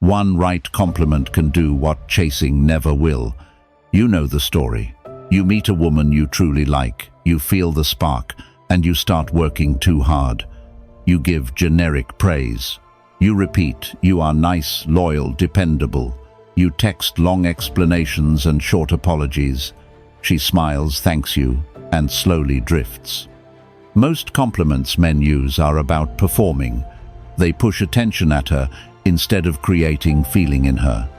One right compliment can do what chasing never will. You know the story. You meet a woman you truly like, you feel the spark, and you start working too hard. You give generic praise. You repeat, you are nice, loyal, dependable. You text long explanations and short apologies. She smiles, thanks you, and slowly drifts. Most compliments men use are about performing. They push attention at her instead of creating feeling in her.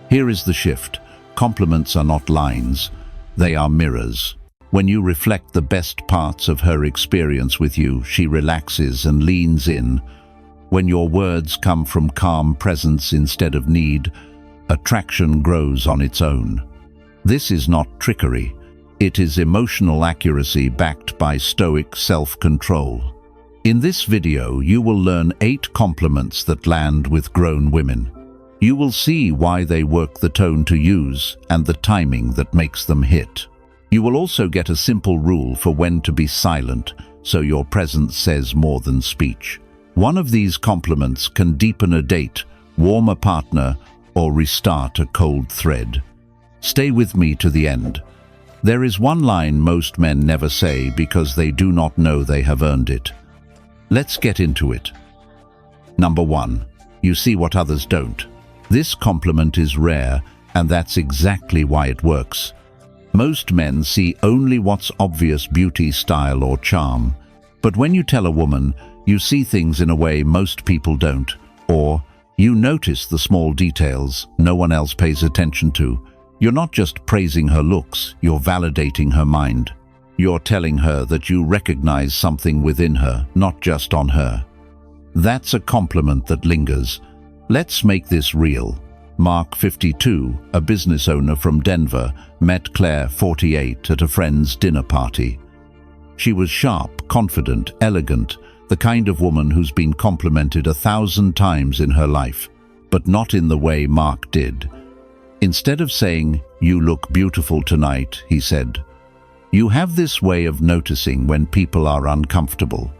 Here is the shift. Compliments are not lines. They are mirrors. When you reflect the best parts of her experience with you, she relaxes and leans in. When your words come from calm presence instead of need, attraction grows on its own. This is not trickery. It is emotional accuracy backed by Stoic self-control. In this video, you will learn 8 compliments that land with grown women. You will see why they work, the tone to use, and the timing that makes them hit. You will also get a simple rule for when to be silent, so your presence says more than speech. One of these compliments can deepen a date, warm a partner, or restart a cold thread. Stay with me to the end. There is one line most men never say because they do not know they have earned it. Let's get into it. Number 1. You see what others don't. This compliment is rare, and that's exactly why it works. Most men see only what's obvious: beauty, style, or charm. But when you tell a woman, you see things in a way most people don't, or you notice the small details no one else pays attention to. You're not just praising her looks, you're validating her mind. You're telling her that you recognize something within her, not just on her. That's a compliment that lingers. Let's make this real. Mark, 52, a business owner from Denver, met Claire, 48, at a friend's dinner party. She was sharp, confident, elegant, the kind of woman who's been complimented 1,000 times in her life, but not in the way Mark did. Instead of saying, "You look beautiful tonight," he said, "You have this way of noticing when people are uncomfortable.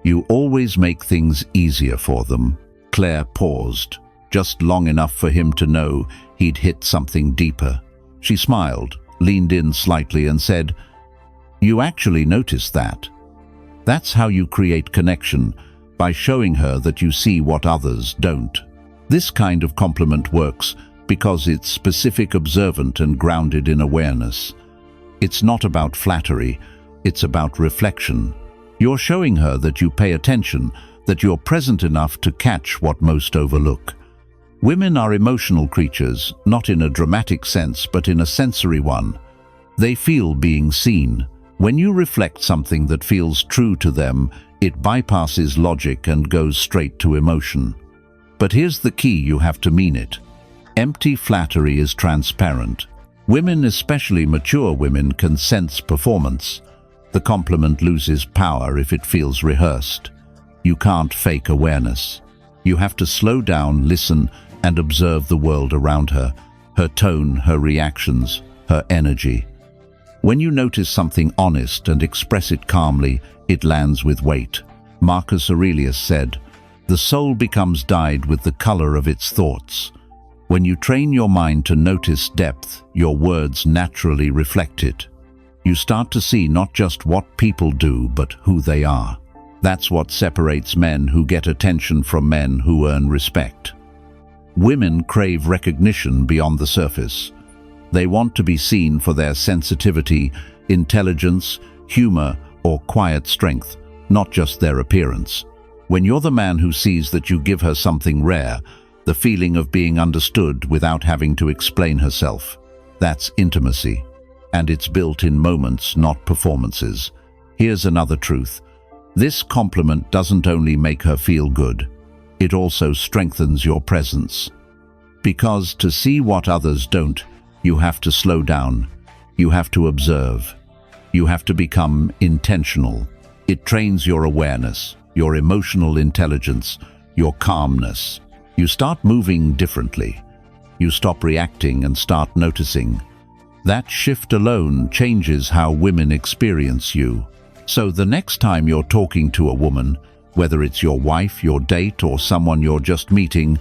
You always make things easier for them." Claire paused, just long enough for him to know he'd hit something deeper. She smiled, leaned in slightly, and said, "You actually noticed that." That's how you create connection, by showing her that you see what others don't. This kind of compliment works because it's specific, observant, and grounded in awareness. It's not about flattery, it's about reflection. You're showing her that you pay attention, that you're present enough to catch what most overlook. Women are emotional creatures, not in a dramatic sense, but in a sensory one. They feel being seen. When you reflect something that feels true to them, it bypasses logic and goes straight to emotion. But here's the key: you have to mean it. Empty flattery is transparent. Women, especially mature women, can sense performance. The compliment loses power if it feels rehearsed. You can't fake awareness. You have to slow down, listen, and observe the world around her, her tone, her reactions, her energy. When you notice something honest and express it calmly, it lands with weight. Marcus Aurelius said, "The soul becomes dyed with the color of its thoughts." When you train your mind to notice depth, your words naturally reflect it. You start to see not just what people do, but who they are. That's what separates men who get attention from men who earn respect. Women crave recognition beyond the surface. They want to be seen for their sensitivity, intelligence, humor, or quiet strength, not just their appearance. When you're the man who sees that you give her something rare, the feeling of being understood without having to explain herself, that's intimacy. And it's built in moments, not performances. Here's another truth. This compliment doesn't only make her feel good, it also strengthens your presence. Because to see what others don't, you have to slow down, you have to observe, you have to become intentional. It trains your awareness, your emotional intelligence, your calmness. You start moving differently. You stop reacting and start noticing. That shift alone changes how women experience you. So the next time you're talking to a woman, whether it's your wife, your date, or someone you're just meeting,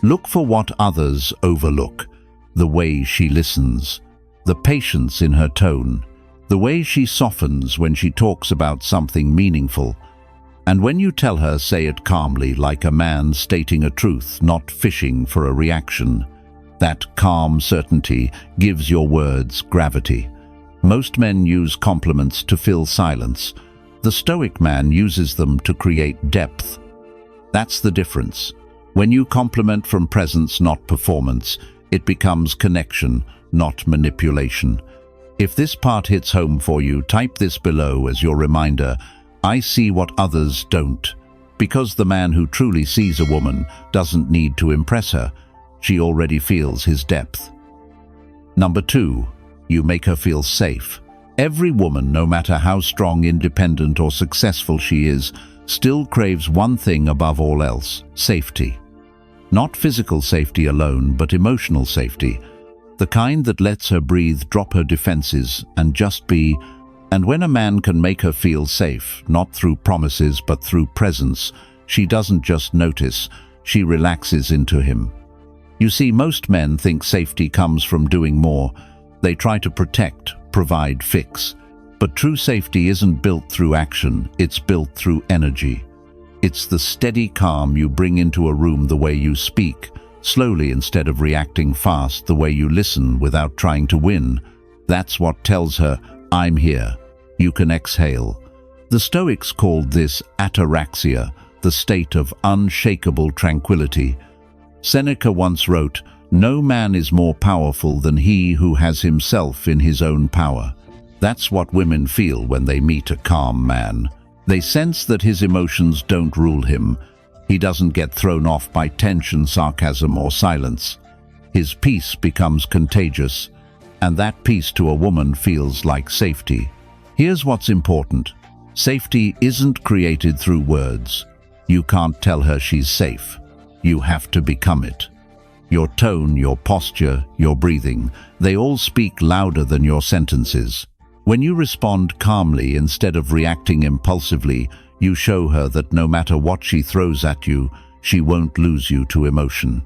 Look for what others overlook: the way she listens, the patience in her tone, the way she softens when she talks about something meaningful. And when you tell her, say it calmly, like a man stating a truth, not fishing for a reaction. That calm certainty gives your words gravity. Most men use compliments to fill silence. The Stoic man uses them to create depth. That's the difference. When you compliment from presence, not performance, it becomes connection, not manipulation. If this part hits home for you, type this below as your reminder: I see what others don't. Because the man who truly sees a woman doesn't need to impress her. She already feels his depth. Number 2, you make her feel safe. Every woman, no matter how strong, independent, or successful she is, still craves one thing above all else: safety. Not physical safety alone, but emotional safety. The kind that lets her breathe, drop her defenses, and just be. And when a man can make her feel safe, not through promises but through presence, she doesn't just notice, she relaxes into him. You see, most men think safety comes from doing more. They try to protect, provide, fix. But true safety isn't built through action, it's built through energy. It's the steady calm you bring into a room, the way you speak, slowly instead of reacting fast, the way you listen without trying to win. That's what tells her, I'm here. You can exhale. The Stoics called this ataraxia, the state of unshakable tranquility. Seneca once wrote, "No man is more powerful than he who has himself in his own power." That's what women feel when they meet a calm man. They sense that his emotions don't rule him. He doesn't get thrown off by tension, sarcasm, or silence. His peace becomes contagious, and that peace to a woman feels like safety. Here's what's important. Safety isn't created through words. You can't tell her she's safe. You have to become it. Your tone, your posture, your breathing, they all speak louder than your sentences. When you respond calmly instead of reacting impulsively, you show her that no matter what she throws at you, she won't lose you to emotion.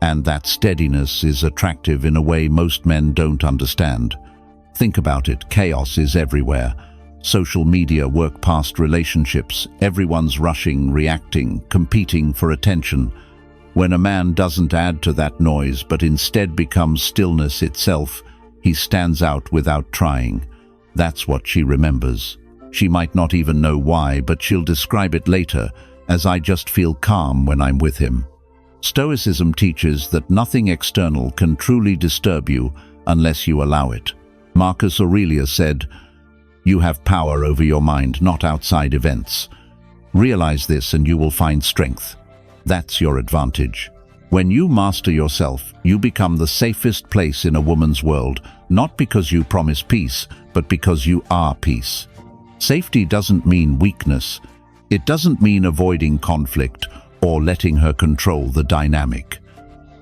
And that steadiness is attractive in a way most men don't understand. Think about it, chaos is everywhere. Social media work past relationships. Everyone's rushing, reacting, competing for attention. When a man doesn't add to that noise, but instead becomes stillness itself, he stands out without trying. That's what she remembers. She might not even know why, but she'll describe it later as, "I just feel calm when I'm with him." Stoicism teaches that nothing external can truly disturb you unless you allow it. Marcus Aurelius said, "You have power over your mind, not outside events." Realize this and you will find strength. That's your advantage. When you master yourself, you become the safest place in a woman's world, not because you promise peace, but because you are peace. Safety doesn't mean weakness. It doesn't mean avoiding conflict or letting her control the dynamic.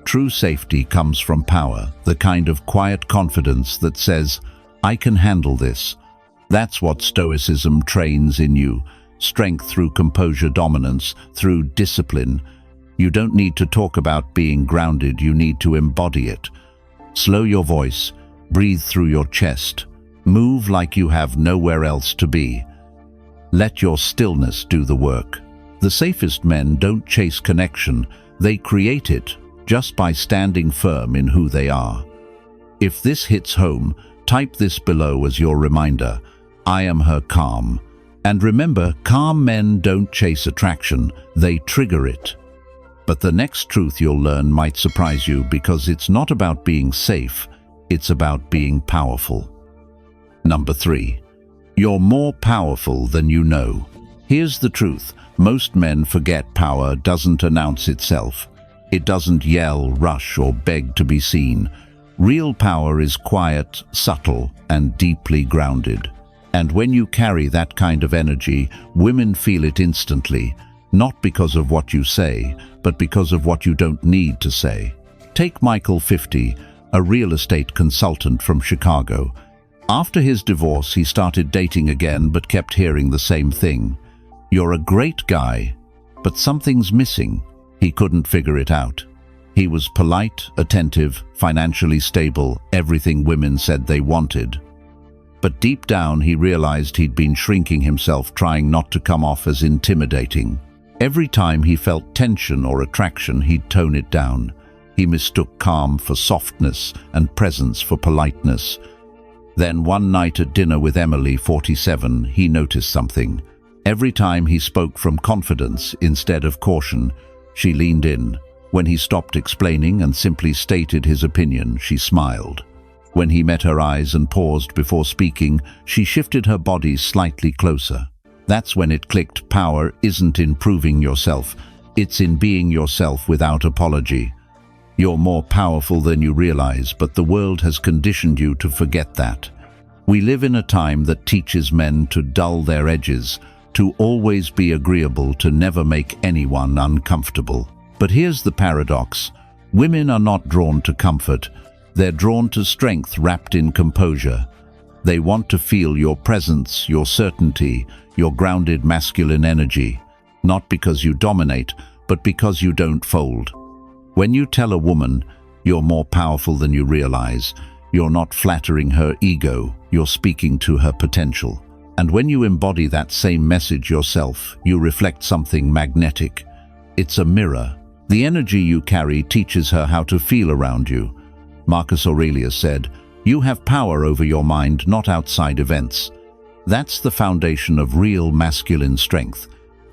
True safety comes from power, the kind of quiet confidence that says, "I can handle this." That's what Stoicism trains in you. Strength through composure, dominance through discipline. You don't need to talk about being grounded, you need to embody it. Slow your voice, breathe through your chest, move like you have nowhere else to be. Let your stillness do the work. The safest men don't chase connection, they create it just by standing firm in who they are. If this hits home, type this below as your reminder: I am her calm. And remember, calm men don't chase attraction, they trigger it. But the next truth you'll learn might surprise you, because it's not about being safe, it's about being powerful. Number 3. You're more powerful than you know. Here's the truth. Most men forget power doesn't announce itself. It doesn't yell, rush, or beg to be seen. Real power is quiet, subtle, and deeply grounded. And when you carry that kind of energy, women feel it instantly, not because of what you say, but because of what you don't need to say. Take Michael, 50, a real estate consultant from Chicago. After his divorce, he started dating again, but kept hearing the same thing. "You're a great guy, but something's missing." He couldn't figure it out. He was polite, attentive, financially stable, everything women said they wanted. But deep down he realized he'd been shrinking himself, trying not to come off as intimidating. Every time he felt tension or attraction, he'd tone it down. He mistook calm for softness and presence for politeness. Then one night at dinner with Emily, 47, he noticed something. Every time he spoke from confidence instead of caution, she leaned in. When he stopped explaining and simply stated his opinion, she smiled. When he met her eyes and paused before speaking, she shifted her body slightly closer. That's when it clicked. Power isn't in proving yourself, it's in being yourself without apology. You're more powerful than you realize, but the world has conditioned you to forget that. We live in a time that teaches men to dull their edges, to always be agreeable, to never make anyone uncomfortable. But here's the paradox. Women are not drawn to comfort. They're drawn to strength wrapped in composure. They want to feel your presence, your certainty, your grounded masculine energy, not because you dominate, but because you don't fold. When you tell a woman you're more powerful than you realize, you're not flattering her ego, you're speaking to her potential. And when you embody that same message yourself, you reflect something magnetic. It's a mirror. The energy you carry teaches her how to feel around you. Marcus Aurelius said, "You have power over your mind, not outside events." That's the foundation of real masculine strength.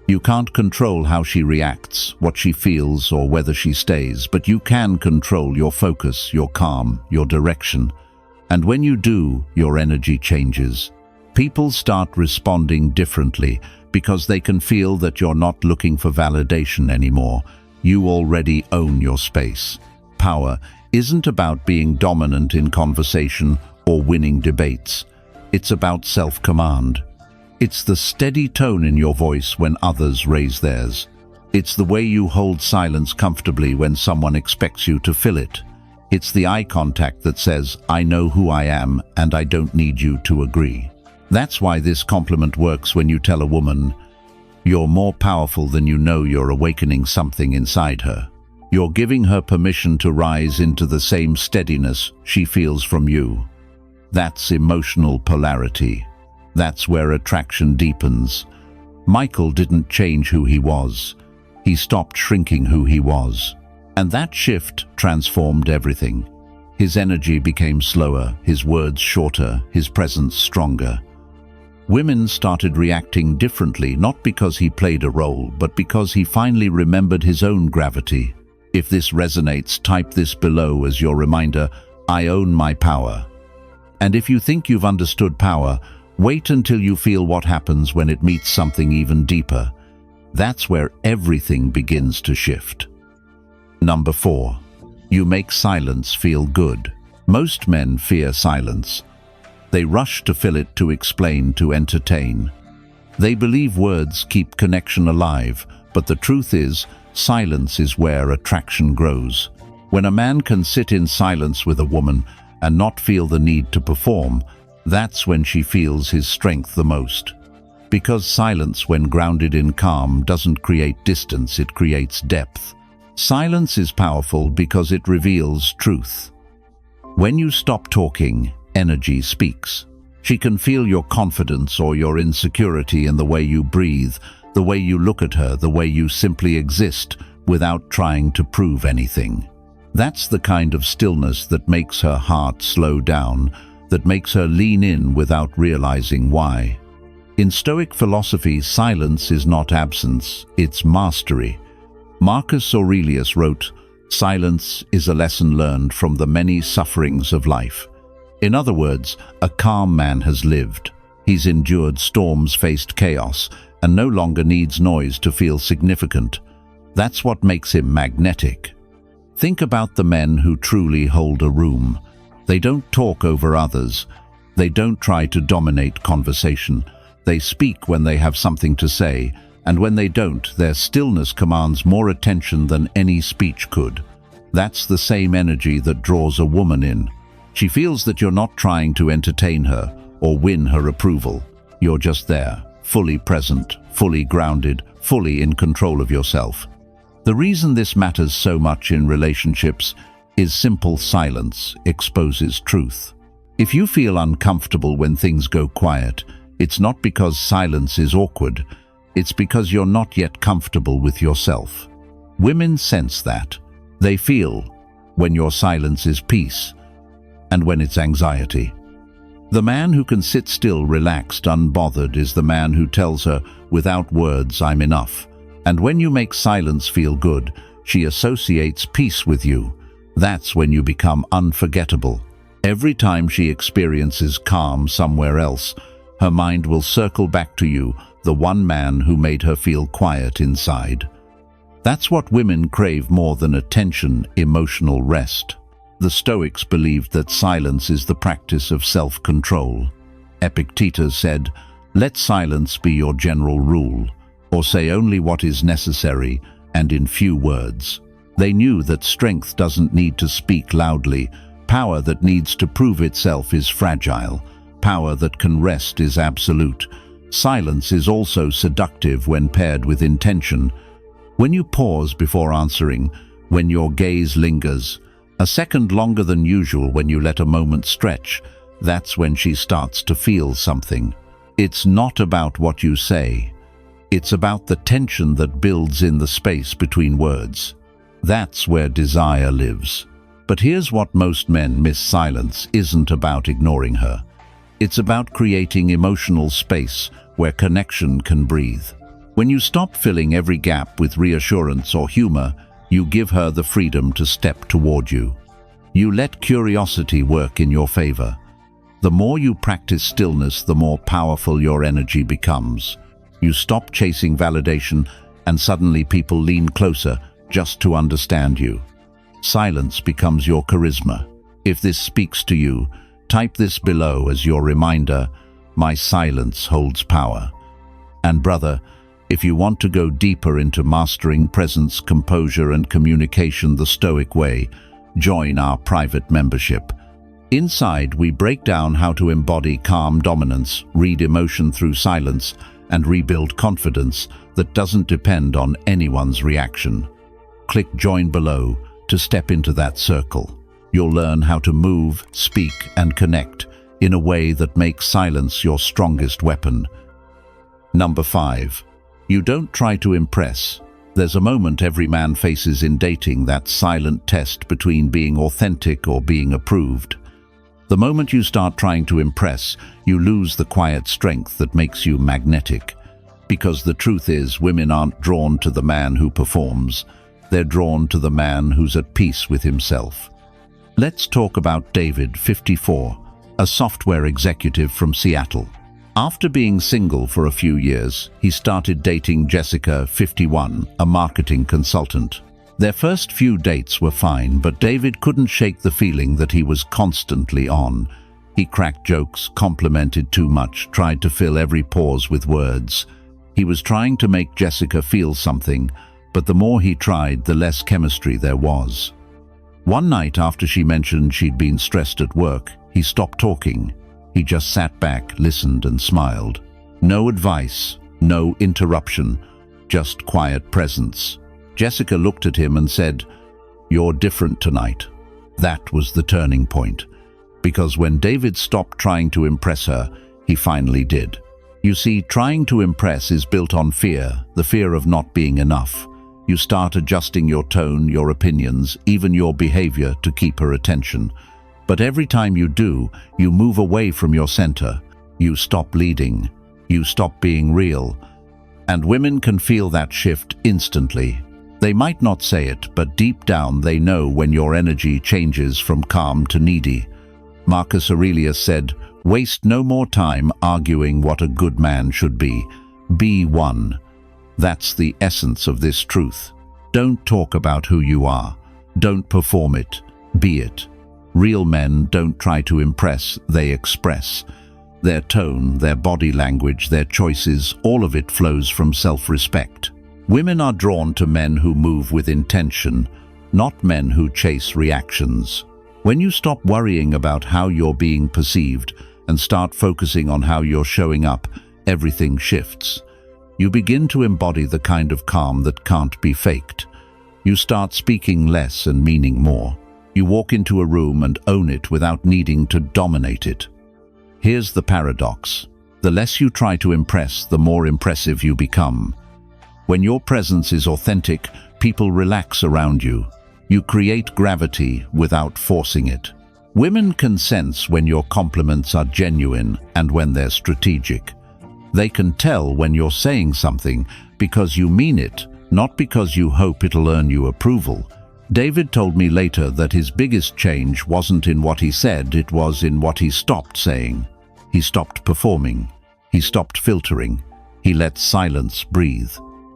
You can't control how she reacts, what she feels, or whether she stays, but you can control your focus, your calm, your direction. And when you do, your energy changes. People start responding differently because they can feel that you're not looking for validation anymore. You already own your space. Power isn't about being dominant in conversation or winning debates. It's about self-command. It's the steady tone in your voice when others raise theirs. It's the way you hold silence comfortably when someone expects you to fill it. It's the eye contact that says, "I know who I am and I don't need you to agree." That's why this compliment works. When you tell a woman, "You're more powerful than you know," you're awakening something inside her. You're giving her permission to rise into the same steadiness she feels from you. That's emotional polarity. That's where attraction deepens. Michael didn't change who he was. He stopped shrinking who he was. And that shift transformed everything. His energy became slower, his words shorter, his presence stronger. Women started reacting differently, not because he played a role, but because he finally remembered his own gravity. If this resonates, type this below as your reminder: I own my power. And if you think you've understood power, wait until you feel what happens when it meets something even deeper. That's where everything begins to shift. Number 4. You make silence feel good. Most men fear silence. They rush to fill it, to explain, to entertain. They believe words keep connection alive, but the truth is, silence is where attraction grows. When a man can sit in silence with a woman and not feel the need to perform, that's when she feels his strength the most. Because silence, when grounded in calm, doesn't create distance, it creates depth. Silence is powerful because it reveals truth. When you stop talking, energy speaks. She can feel your confidence or your insecurity in the way you breathe, the way you look at her, the way you simply exist without trying to prove anything. That's the kind of stillness that makes her heart slow down, that makes her lean in without realizing why. In Stoic philosophy, silence is not absence, it's mastery. Marcus Aurelius wrote, "Silence is a lesson learned from the many sufferings of life." In other words, a calm man has lived. He's endured storms, faced chaos, and no longer needs noise to feel significant. That's what makes him magnetic. Think about the men who truly hold a room. They don't talk over others. They don't try to dominate conversation. They speak when they have something to say, and when they don't, their stillness commands more attention than any speech could. That's the same energy that draws a woman in. She feels that you're not trying to entertain her or win her approval. You're just there, fully present, fully grounded, fully in control of yourself. The reason this matters so much in relationships is simple: silence exposes truth. If you feel uncomfortable when things go quiet, it's not because silence is awkward, it's because you're not yet comfortable with yourself. Women sense that. They feel when your silence is peace and when it's anxiety. The man who can sit still, relaxed, unbothered is the man who tells her, without words, "I'm enough." And when you make silence feel good, she associates peace with you. That's when you become unforgettable. Every time she experiences calm somewhere else, her mind will circle back to you, the one man who made her feel quiet inside. That's what women crave more than attention: emotional rest. The Stoics believed that silence is the practice of self-control. Epictetus said, "Let silence be your general rule," or say only what is necessary and in few words. They knew that strength doesn't need to speak loudly. Power that needs to prove itself is fragile. Power that can rest is absolute. Silence is also seductive when paired with intention. When you pause before answering, when your gaze lingers, a second longer than usual, when you let a moment stretch, that's when she starts to feel something. It's not about what you say. It's about the tension that builds in the space between words. That's where desire lives. But here's what most men miss: silence isn't about ignoring her. It's about creating emotional space where connection can breathe. When you stop filling every gap with reassurance or humor, you give her the freedom to step toward you. You let curiosity work in your favor. The more you practice stillness, the more powerful your energy becomes. You stop chasing validation, and suddenly people lean closer just to understand you. Silence becomes your charisma. If this speaks to you, type this below as your reminder: my silence holds power. And brother, if you want to go deeper into mastering presence, composure, and communication the Stoic way, join our private membership. Inside, we break down how to embody calm dominance, read emotion through silence, and rebuild confidence that doesn't depend on anyone's reaction. Click join below to step into that circle. You'll learn how to move, speak, and connect in a way that makes silence your strongest weapon. Number 5. You don't try to impress. There's a moment every man faces in dating, that silent test between being authentic or being approved. The moment you start trying to impress, you lose the quiet strength that makes you magnetic. Because the truth is, women aren't drawn to the man who performs. They're drawn to the man who's at peace with himself. Let's talk about David, 54, a software executive from Seattle. After being single for a few years, he started dating Jessica, 51, a marketing consultant. Their first few dates were fine, but David couldn't shake the feeling that he was constantly on. He cracked jokes, complimented too much, tried to fill every pause with words. He was trying to make Jessica feel something, but the more he tried, the less chemistry there was. One night, after she mentioned she'd been stressed at work, he stopped talking. He just sat back, listened, and smiled. No advice, no interruption, just quiet presence. Jessica looked at him and said, "You're different tonight." That was the turning point. Because when David stopped trying to impress her, he finally did. You see, trying to impress is built on fear, the fear of not being enough. You start adjusting your tone, your opinions, even your behavior to keep her attention. But every time you do, you move away from your center. You stop leading. You stop being real. And women can feel that shift instantly. They might not say it, but deep down they know when your energy changes from calm to needy. Marcus Aurelius said, "Waste no more time arguing what a good man should be. Be one." That's the essence of this truth. Don't talk about who you are. Don't perform it. Be it. Real men don't try to impress, they express. Their tone, their body language, their choices, all of it flows from self-respect. Women are drawn to men who move with intention, not men who chase reactions. When you stop worrying about how you're being perceived and start focusing on how you're showing up, everything shifts. You begin to embody the kind of calm that can't be faked. You start speaking less and meaning more. You walk into a room and own it without needing to dominate it. Here's the paradox. The less you try to impress, the more impressive you become. When your presence is authentic, people relax around you. You create gravity without forcing it. Women can sense when your compliments are genuine and when they're strategic. They can tell when you're saying something because you mean it, not because you hope it'll earn you approval. David told me later that his biggest change wasn't in what he said, it was in what he stopped saying. He stopped performing. He stopped filtering. He let silence breathe.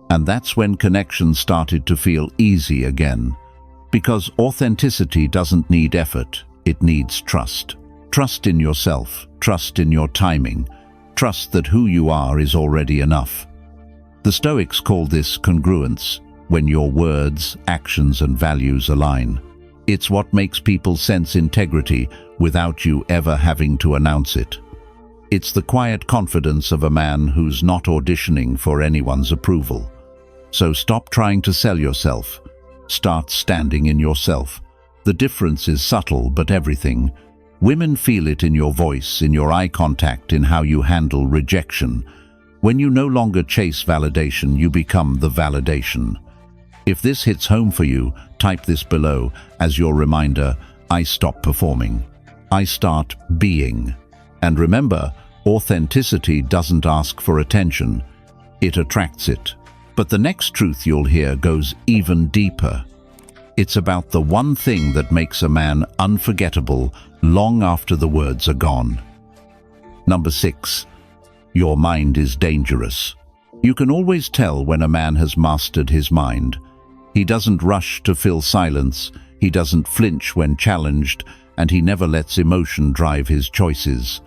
And that's when connection started to feel easy again. Because authenticity doesn't need effort, it needs trust. Trust in yourself, trust in your timing, trust that who you are is already enough. The Stoics call this congruence, when your words, actions, and values align. It's what makes people sense integrity without you ever having to announce it. It's the quiet confidence of a man who's not auditioning for anyone's approval. So stop trying to sell yourself. Start standing in yourself. The difference is subtle but everything. Women feel it in your voice, in your eye contact, in how you handle rejection. When you no longer chase validation, you become the validation. If this hits home for you, type this below as your reminder: I stop performing. I start being. And remember, authenticity doesn't ask for attention, it attracts it. But the next truth you'll hear goes even deeper. It's about the one thing that makes a man unforgettable long after the words are gone. Number 6. Your mind is dangerous. You can always tell when a man has mastered his mind. He doesn't rush to fill silence, he doesn't flinch when challenged, and he never lets emotion drive his choices.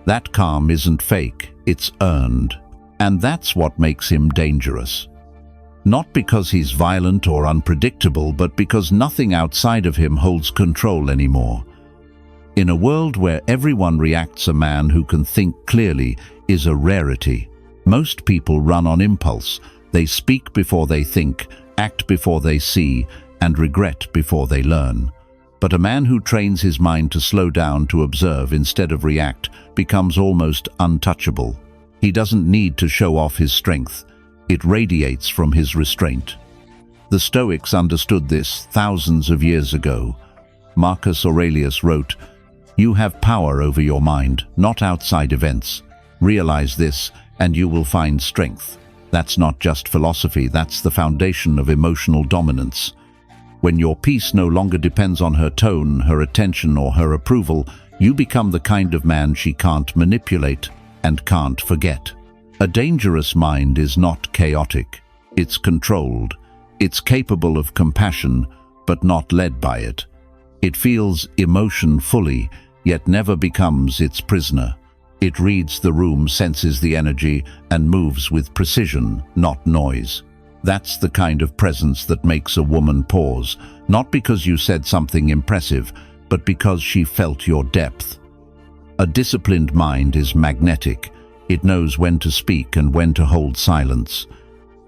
That calm isn't fake, it's earned. And that's what makes him dangerous. Not because he's violent or unpredictable, but because nothing outside of him holds control anymore. In a world where everyone reacts, a man who can think clearly is a rarity. Most people run on impulse. They speak before they think, act before they see, and regret before they learn. But a man who trains his mind to slow down, to observe instead of react, becomes almost untouchable. He doesn't need to show off his strength. It radiates from his restraint. The Stoics understood this thousands of years ago. Marcus Aurelius wrote, "You have power over your mind, not outside events. Realize this, and you will find strength." That's not just philosophy, that's the foundation of emotional dominance. When your peace no longer depends on her tone, her attention, or her approval, you become the kind of man she can't manipulate and can't forget. A dangerous mind is not chaotic. It's controlled. It's capable of compassion, but not led by it. It feels emotion fully, yet never becomes its prisoner. It reads the room, senses the energy, and moves with precision, not noise. That's the kind of presence that makes a woman pause, not because you said something impressive, but because she felt your depth. A disciplined mind is magnetic. It knows when to speak and when to hold silence.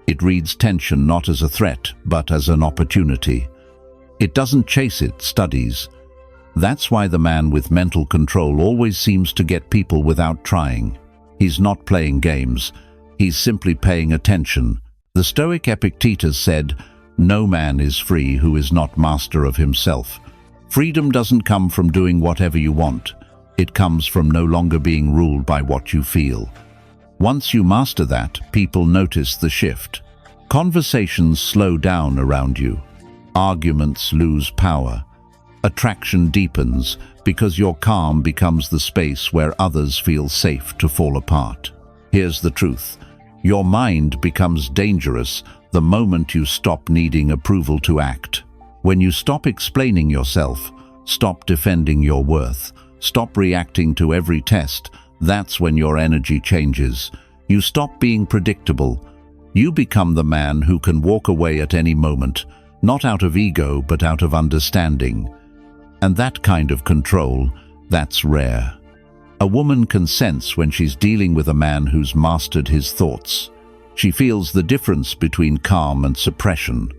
It reads tension not as a threat, but as an opportunity. It doesn't chase it, studies. That's why the man with mental control always seems to get people without trying. He's not playing games. He's simply paying attention. The Stoic Epictetus said, "No man is free who is not master of himself." Freedom doesn't come from doing whatever you want. It comes from no longer being ruled by what you feel. Once you master that, people notice the shift. Conversations slow down around you. Arguments lose power. Attraction deepens because your calm becomes the space where others feel safe to fall apart. Here's the truth. Your mind becomes dangerous the moment you stop needing approval to act. When you stop explaining yourself, stop defending your worth, stop reacting to every test, that's when your energy changes. You stop being predictable. You become the man who can walk away at any moment, not out of ego, but out of understanding. And that kind of control, that's rare. A woman can sense when she's dealing with a man who's mastered his thoughts. She feels the difference between calm and suppression.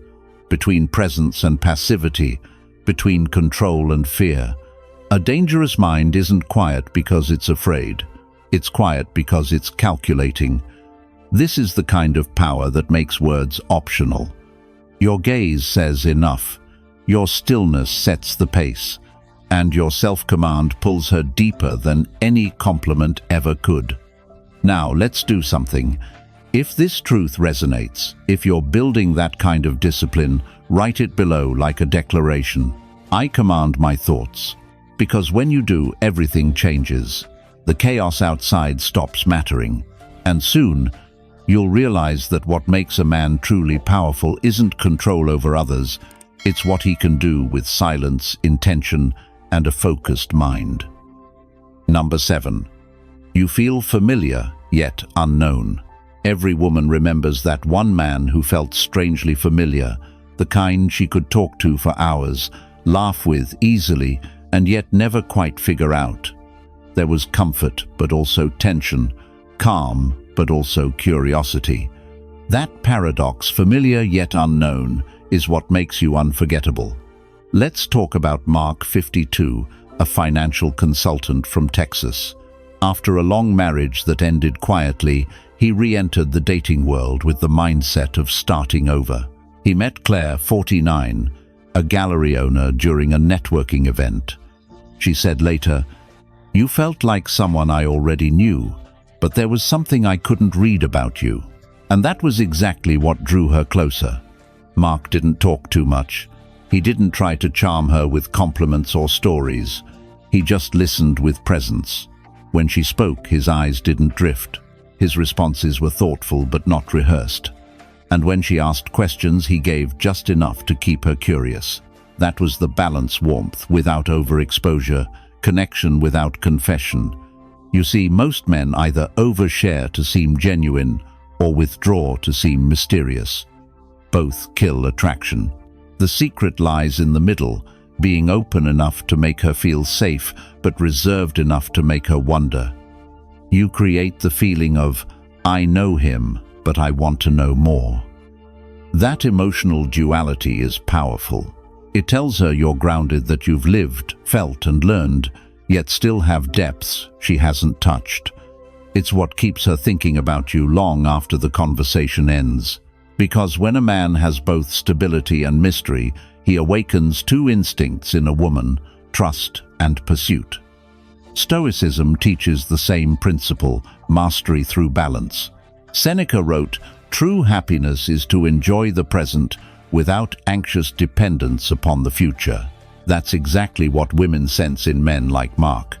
between presence and passivity, between control and fear. A dangerous mind isn't quiet because it's afraid. It's quiet because it's calculating. This is the kind of power that makes words optional. Your gaze says enough. Your stillness sets the pace. And your self-command pulls her deeper than any compliment ever could. Now, let's do something. If this truth resonates, if you're building that kind of discipline, write it below like a declaration. I command my thoughts. Because when you do, everything changes. The chaos outside stops mattering. And soon, you'll realize that what makes a man truly powerful isn't control over others. It's what he can do with silence, intention, and a focused mind. Number 7. You feel familiar, yet unknown. Every woman remembers that one man who felt strangely familiar, the kind she could talk to for hours, laugh with easily, and yet never quite figure out. There was comfort, but also tension, calm, but also curiosity. That paradox, familiar yet unknown, is what makes you unforgettable. Let's talk about Mark, 52, a financial consultant from Texas. After a long marriage that ended quietly, he re-entered the dating world with the mindset of starting over. He met Claire, 49, a gallery owner, during a networking event. She said later, "You felt like someone I already knew, but there was something I couldn't read about you." And that was exactly what drew her closer. Mark didn't talk too much. He didn't try to charm her with compliments or stories. He just listened with presence. When she spoke, his eyes didn't drift. His responses were thoughtful but not rehearsed. And when she asked questions, he gave just enough to keep her curious. That was the balance: warmth without overexposure, connection without confession. You see, most men either overshare to seem genuine or withdraw to seem mysterious. Both kill attraction. The secret lies in the middle, being open enough to make her feel safe, but reserved enough to make her wonder. You create the feeling of, "I know him, but I want to know more." That emotional duality is powerful. It tells her you're grounded, that you've lived, felt, and learned, yet still have depths she hasn't touched. It's what keeps her thinking about you long after the conversation ends. Because when a man has both stability and mystery, he awakens two instincts in a woman: trust and pursuit. Stoicism teaches the same principle: mastery through balance. Seneca wrote, "True happiness is to enjoy the present without anxious dependence upon the future." That's exactly what women sense in men like Mark.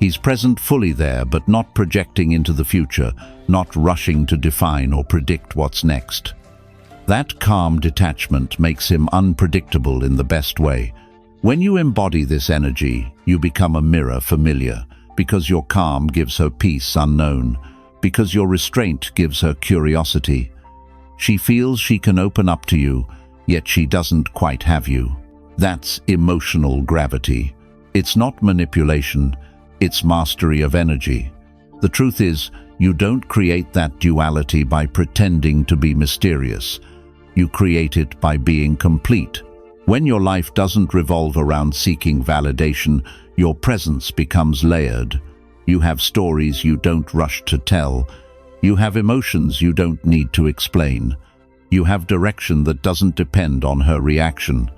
He's present, fully there, but not projecting into the future, not rushing to define or predict what's next. That calm detachment makes him unpredictable in the best way. When you embody this energy, you become a mirror, familiar, because your calm gives her peace, unknown, because your restraint gives her curiosity. She feels she can open up to you, yet she doesn't quite have you. That's emotional gravity. It's not manipulation, it's mastery of energy. The truth is, you don't create that duality by pretending to be mysterious. You create it by being complete. When your life doesn't revolve around seeking validation, your presence becomes layered. You have stories you don't rush to tell. You have emotions you don't need to explain. You have direction that doesn't depend on her reaction.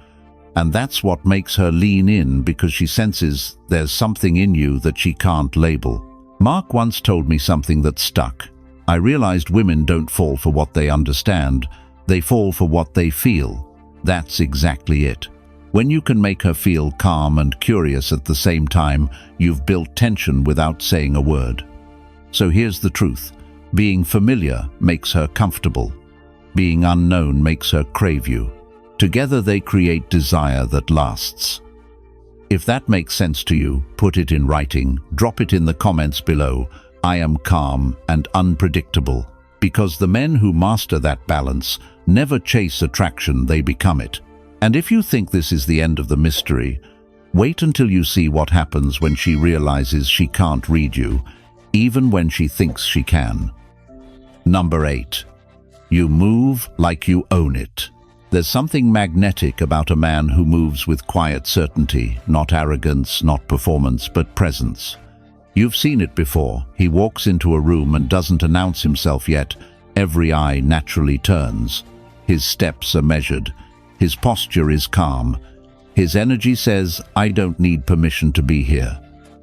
And that's what makes her lean in, because she senses there's something in you that she can't label. Mark once told me something that stuck. I realized women don't fall for what they understand. They fall for what they feel. That's exactly it. When you can make her feel calm and curious at the same time, you've built tension without saying a word. So here's the truth. Being familiar makes her comfortable. Being unknown makes her crave you. Together they create desire that lasts. If that makes sense to you, put it in writing, drop it in the comments below. I am calm and unpredictable. Because the men who master that balance never chase attraction, they become it. And if you think this is the end of the mystery, wait until you see what happens when she realizes she can't read you, even when she thinks she can. Number 8. You move like you own it. There's something magnetic about a man who moves with quiet certainty, not arrogance, not performance, but presence. You've seen it before. He walks into a room and doesn't announce himself yet. Every eye naturally turns. His steps are measured. His posture is calm. His energy says, "I don't need permission to be here."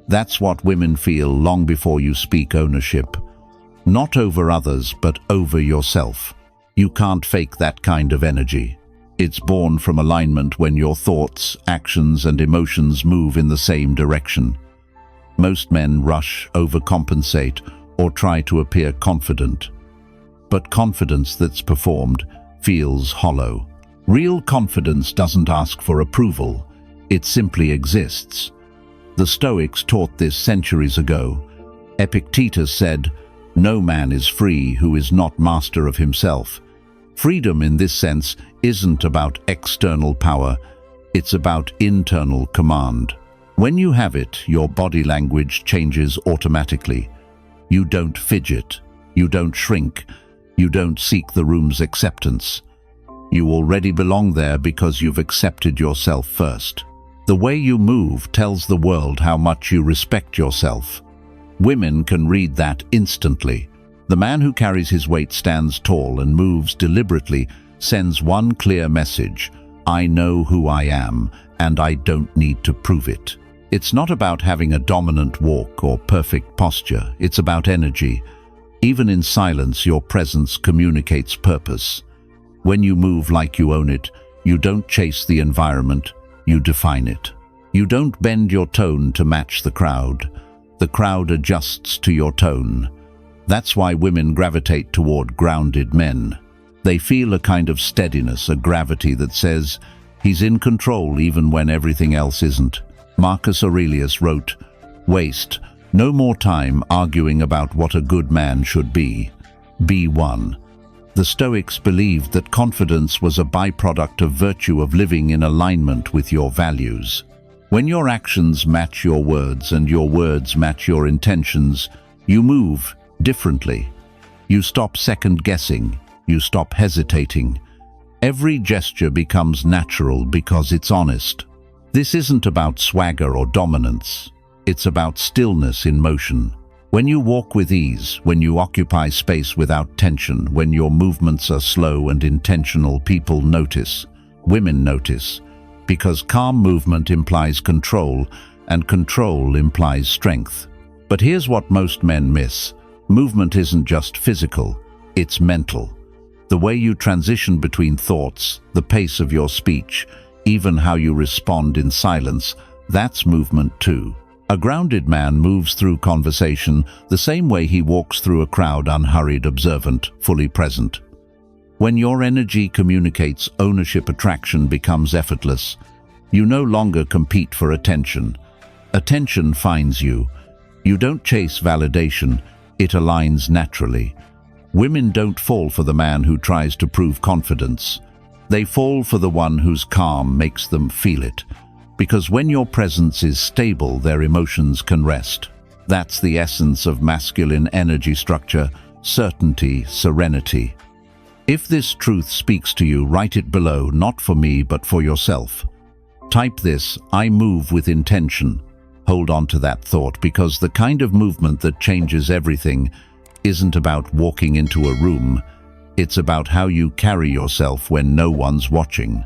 That's what women feel long before you speak ownership. Not over others, but over yourself. You can't fake that kind of energy. It's born from alignment when your thoughts, actions, and emotions move in the same direction. Most men rush, overcompensate, or try to appear confident. But confidence that's performed feels hollow. Real confidence doesn't ask for approval. It simply exists. The Stoics taught this centuries ago. Epictetus said, "No man is free who is not master of himself." Freedom in this sense isn't about external power, it's about internal command. When you have it, your body language changes automatically. You don't fidget, you don't shrink, you don't seek the room's acceptance. You already belong there because you've accepted yourself first. The way you move tells the world how much you respect yourself. Women can read that instantly. The man who carries his weight, stands tall, and moves deliberately sends one clear message: I know who I am, and I don't need to prove it. It's not about having a dominant walk or perfect posture. It's about energy. Even in silence, your presence communicates purpose. When you move like you own it, you don't chase the environment, you define it. You don't bend your tone to match the crowd. The crowd adjusts to your tone. That's why women gravitate toward grounded men. They feel a kind of steadiness, a gravity that says, he's in control even when everything else isn't. Marcus Aurelius wrote, "Waste no more time arguing about what a good man should be. Be one." The Stoics believed that confidence was a byproduct of virtue, of living in alignment with your values. When your actions match your words and your words match your intentions, you move differently. You stop second-guessing. You stop hesitating. Every gesture becomes natural because it's honest. This isn't about swagger or dominance. It's about stillness in motion. When you walk with ease, when you occupy space without tension, when your movements are slow and intentional, people notice. Women notice. Because calm movement implies control, and control implies strength. But here's what most men miss. Movement isn't just physical, it's mental. The way you transition between thoughts, the pace of your speech, even how you respond in silence, that's movement too. A grounded man moves through conversation the same way he walks through a crowd, unhurried, observant, fully present. When your energy communicates ownership, attraction becomes effortless. You no longer compete for attention. Attention finds you. You don't chase validation, it aligns naturally. Women don't fall for the man who tries to prove confidence. They fall for the one whose calm makes them feel it. Because when your presence is stable, their emotions can rest. That's the essence of masculine energy structure: certainty, serenity. If this truth speaks to you, write it below, not for me, but for yourself. Type this: I move with intention. Hold on to that thought, because the kind of movement that changes everything isn't about walking into a room. It's about how you carry yourself when no one's watching.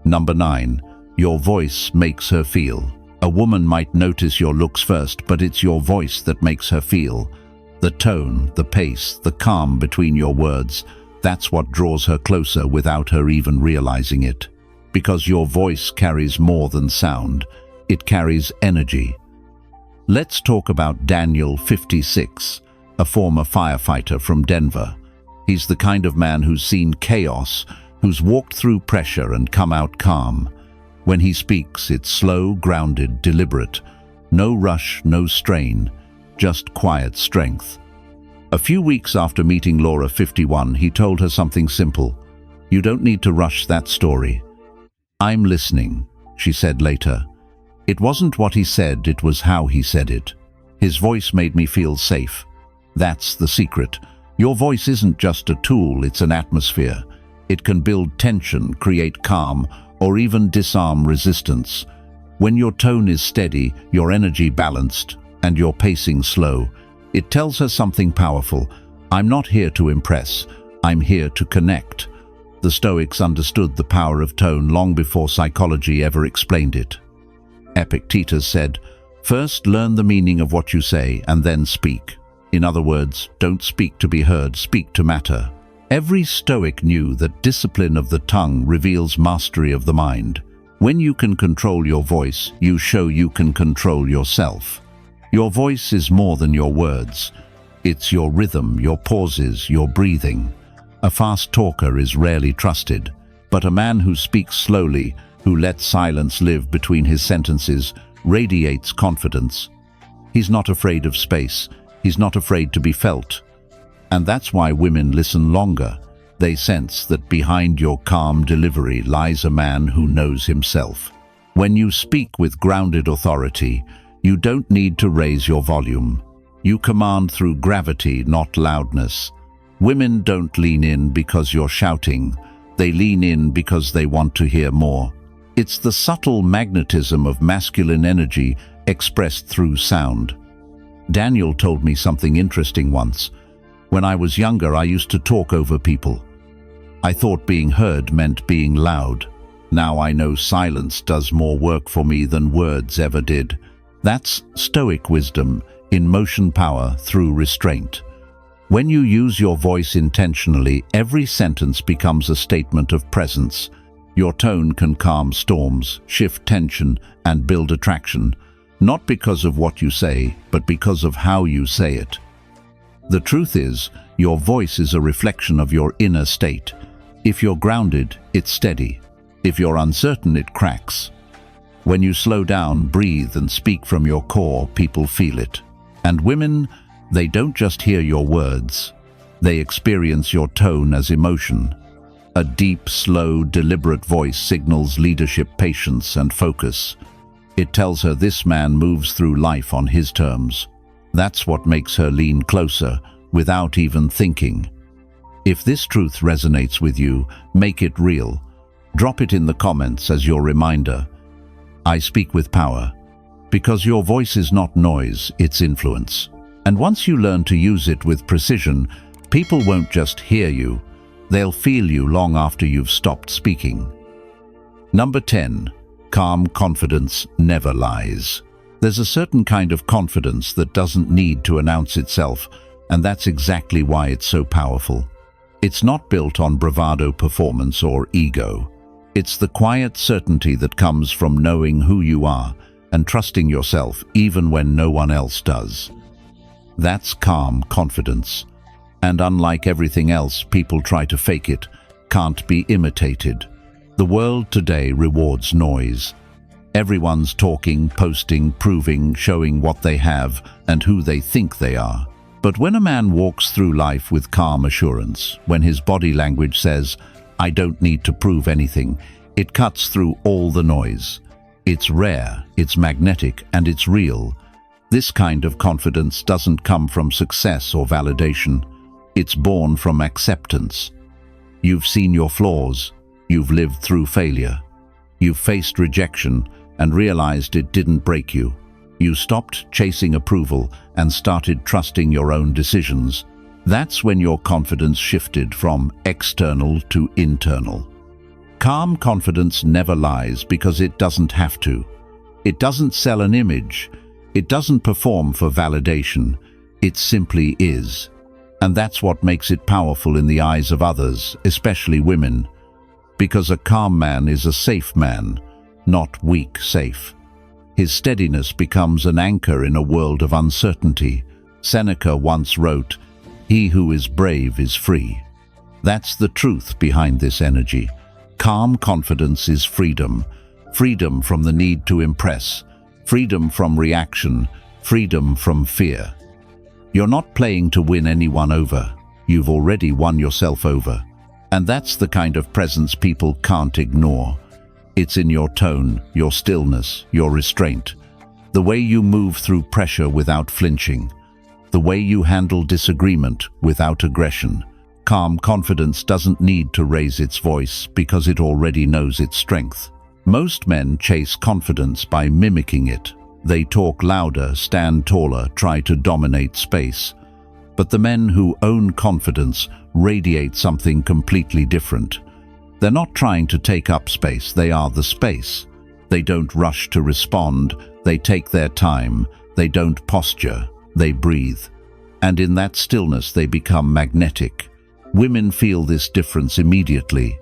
Number 9. Your voice makes her feel. A woman might notice your looks first, but it's your voice that makes her feel. The tone, the pace, the calm between your words, that's what draws her closer without her even realizing it. Because your voice carries more than sound. It carries energy. Let's talk about Daniel, 56, a former firefighter from Denver. He's the kind of man who's seen chaos, who's walked through pressure and come out calm. When he speaks, it's slow, grounded, deliberate. No rush, no strain, just quiet strength. A few weeks after meeting Laura, 51, he told her something simple. "You don't need to rush that story." "I'm listening," she said later. It wasn't what he said, it was how he said it. His voice made me feel safe. That's the secret. Your voice isn't just a tool, it's an atmosphere. It can build tension, create calm, or even disarm resistance. When your tone is steady, your energy balanced, and your pacing slow, it tells her something powerful. I'm not here to impress, I'm here to connect. The Stoics understood the power of tone long before psychology ever explained it. Epictetus said, "First learn the meaning of what you say and then speak." In other words, don't speak to be heard, speak to matter. Every Stoic knew that discipline of the tongue reveals mastery of the mind. When you can control your voice, you show you can control yourself. Your voice is more than your words. It's your rhythm, your pauses, your breathing. A fast talker is rarely trusted, but a man who speaks slowly, who lets silence live between his sentences, radiates confidence. He's not afraid of space. He's not afraid to be felt. And that's why women listen longer. They sense that behind your calm delivery lies a man who knows himself. When you speak with grounded authority, you don't need to raise your volume. You command through gravity, not loudness. Women don't lean in because you're shouting. They lean in because they want to hear more. It's the subtle magnetism of masculine energy expressed through sound. Daniel told me something interesting once. When I was younger, I used to talk over people. I thought being heard meant being loud. Now I know silence does more work for me than words ever did. That's Stoic wisdom in motion power through restraint. When you use your voice intentionally, every sentence becomes a statement of presence. Your tone can calm storms, shift tension, and build attraction, not because of what you say, but because of how you say it. The truth is, your voice is a reflection of your inner state. If you're grounded, it's steady. If you're uncertain, it cracks. When you slow down, breathe, and speak from your core, people feel it. And women, they don't just hear your words. They experience your tone as emotion. A deep, slow, deliberate voice signals leadership, patience, and focus. It tells her this man moves through life on his terms. That's what makes her lean closer, without even thinking. If this truth resonates with you, make it real. Drop it in the comments as your reminder. I speak with power, because your voice is not noise, it's influence. And once you learn to use it with precision, people won't just hear you, they'll feel you long after you've stopped speaking. Number 10. Calm confidence never lies. There's a certain kind of confidence that doesn't need to announce itself, and that's exactly why it's so powerful. It's not built on bravado, performance, or ego. It's the quiet certainty that comes from knowing who you are and trusting yourself even when no one else does. That's calm confidence. And unlike everything else people try to fake, it can't be imitated. The world today rewards noise. Everyone's talking, posting, proving, showing what they have and who they think they are. But when a man walks through life with calm assurance, when his body language says, "I don't need to prove anything," it cuts through all the noise. It's rare, it's magnetic, and it's real. This kind of confidence doesn't come from success or validation. It's born from acceptance. You've seen your flaws. You've lived through failure. You've faced rejection and realized it didn't break you. You stopped chasing approval and started trusting your own decisions. That's when your confidence shifted from external to internal. Calm confidence never lies because it doesn't have to. It doesn't sell an image. It doesn't perform for validation. It simply is. And that's what makes it powerful in the eyes of others, especially women. Because a calm man is a safe man, not weak safe. His steadiness becomes an anchor in a world of uncertainty. Seneca once wrote, "He who is brave is free." That's the truth behind this energy. Calm confidence is freedom. Freedom from the need to impress. Freedom from reaction. Freedom from fear. You're not playing to win anyone over. You've already won yourself over. And that's the kind of presence people can't ignore. It's in your tone, your stillness, your restraint. The way you move through pressure without flinching. The way you handle disagreement without aggression. calm confidence doesn't need to raise its voice because it already knows its strength. Most men chase confidence by mimicking it. They talk louder, stand taller, try to dominate space. But the men who own confidence radiate something completely different. They're not trying to take up space, they are the space. They don't rush to respond, they take their time. They don't posture, they breathe. And in that stillness they become magnetic. Women feel this difference immediately.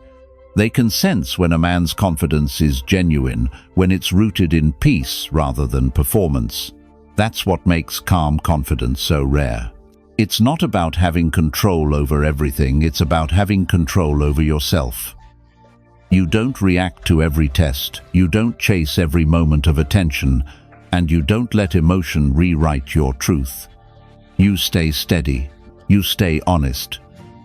They can sense when a man's confidence is genuine, when it's rooted in peace rather than performance. That's what makes calm confidence so rare. It's not about having control over everything, it's about having control over yourself. You don't react to every test, you don't chase every moment of attention, and you don't let emotion rewrite your truth. You stay steady, you stay honest.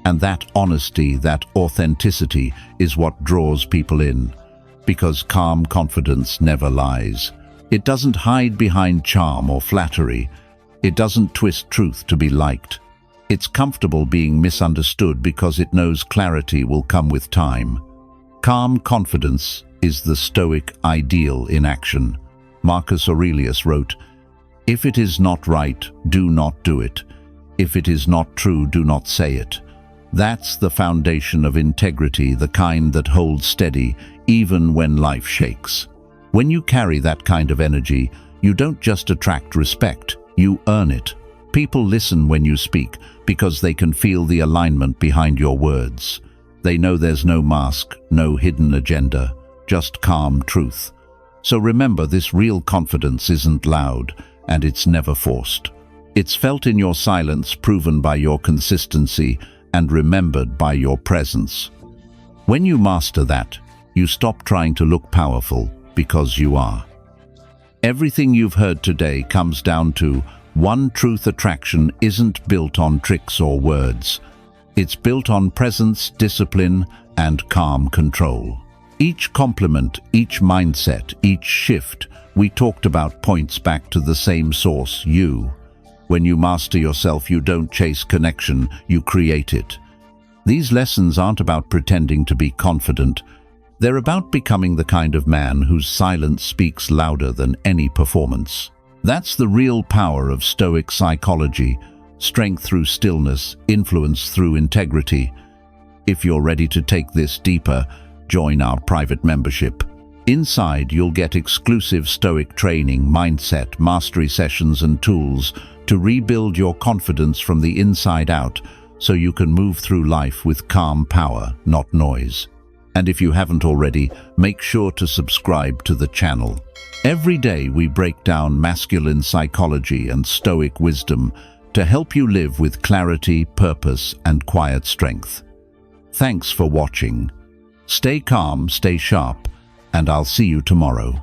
And that honesty, that authenticity is what draws people in. Because calm confidence never lies. It doesn't hide behind charm or flattery. It doesn't twist truth to be liked. It's comfortable being misunderstood because it knows clarity will come with time. Calm confidence is the Stoic ideal in action. Marcus Aurelius wrote, "If it is not right, do not do it. If it is not true, do not say it." That's the foundation of integrity, the kind that holds steady even when life shakes. When you carry that kind of energy, you don't just attract respect, you earn it. People listen when you speak because they can feel the alignment behind your words. They know there's no mask, no hidden agenda, just calm truth. So remember, this real confidence isn't loud, and it's never forced. It's felt in your silence, proven by your consistency, and remembered by your presence. When you master that, you stop trying to look powerful, because you are. Everything you've heard today comes down to one truth: attraction isn't built on tricks or words. It's built on presence, discipline, and calm control. Each compliment, each mindset, each shift we talked about points back to the same source, you. When you master yourself, you don't chase connection, you create it. These lessons aren't about pretending to be confident. They're about becoming the kind of man whose silence speaks louder than any performance. That's the real power of Stoic psychology: strength through stillness, influence through integrity. If you're ready to take this deeper, join our private membership. Inside, you'll get exclusive Stoic training, mindset, mastery sessions, and tools to rebuild your confidence from the inside out so you can move through life with calm power, not noise. And if you haven't already, make sure to subscribe to the channel. Every day we break down masculine psychology and Stoic wisdom to help you live with clarity, purpose, and quiet strength. Thanks for watching. Stay calm, stay sharp, and I'll see you tomorrow.